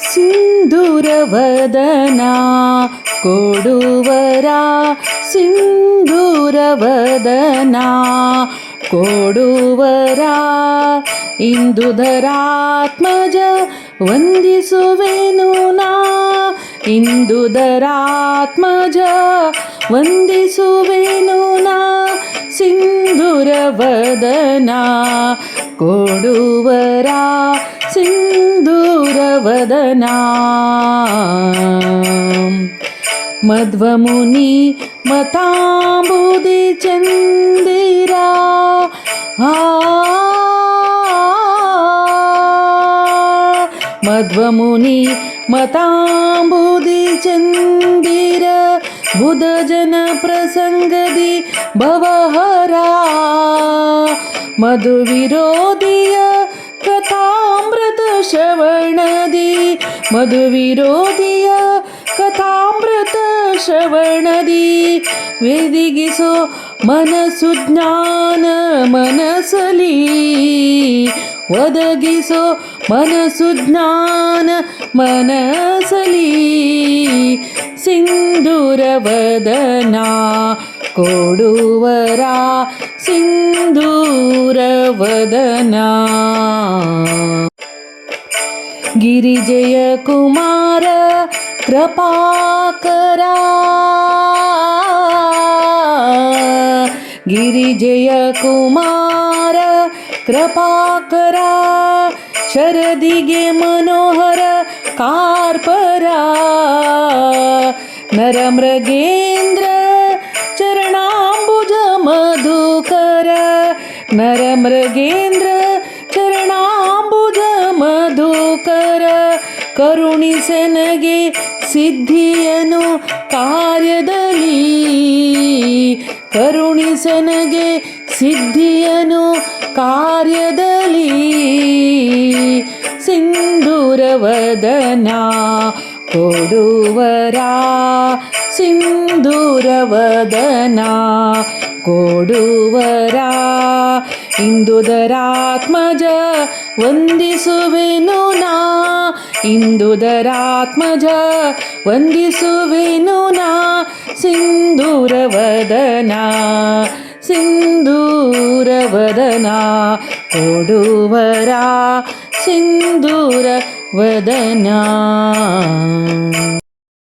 ಸಿಂಧೂರವದನ ಕೊಡುವರ ಸಿಂಧೂರವದನ ಕೊಡುವರ ಇಂದುಧರಾತ್ಮಜ ವಂದಿಸುವೆನು ನಾ ಇಂದುಧರಾತ್ಮಜ ವಂದಿಸುವೆನು ನಾ ಸಿಂಧೂರವದನ ಕೊಡುವರ ಸಿಂಧೂರವದನ ಮಧ್ವಮುನಿ ಮತಾಂಬುದಿ ಚಂದಿರ ಮಧ್ವಮುನಿ ಮತಾಂಬುದಿ ಚಂದಿರ ಬುಧ ಜನ ಪ್ರಸಂಗದಿ ಭವಹರ ಮಧು ವಿರೋಧಿಯ ಕಥಾಮೃತ ಶ್ರವಣದಿ ಮಧು ವಿರೋಧಿಯ ಕಥಾಮೃತ ಶ್ರವಣದಿ ವೇದಿಗಿಸೋ ಮನಸ್ಸು ಜ್ಞಾನ ಮನಸಲಿ ಒದಗಿಸೋ ಮನಸ್ಸು ಜ್ಞಾನ ಮನಸಲಿ ಸಿಂಧೂರವದನ ಕೊಡುವರ ಸಿಂಧೂರವದನ ಗಿರಿಜಯ ಕುಮಾರ ಕೃಪಾಕರ ಗಿರಿಜಯ ಕುಮಾರ ಕೃಪಾಕರ ಶರದಿಗೆ ಮನೋಹರ ಕಾರ್ಪರ ನರಮೃಗೇಂದ್ರ ಚರಣಾಂಬುಜ ಮಧುಕರ ನರಮೃಗೇಂದ್ರ ಚರಣಾಂಬುಜ ಮಧುಕರ ಕರುಣಿಸೆನಗೆ ಸಿದ್ಧಿಯನು ಕಾರ್ಯದಲ್ಲಿ ಕರುಣಿಸೆನಗೆ ಸಿದ್ಧಿಯನು ಕಾರ್ಯದಲ್ಲಿ ಸಿಂಧೂರವದನ ಕೊಡುವರ ಸಿಂಧೂರವದನ ಕೊಡುವರ ಇಂದುಧರಾತ್ಮಜ ವಂದಿಸುವೆನು ನಾ ಇಂದುಧರಾತ್ಮಜ ವಂದಿಸುವೆನು ನಾ ಸಿಂಧೂರವದನ ಸಿಂಧೂರವದನ ಕೊಡುವರ ಸಿಂಧೂರವದನ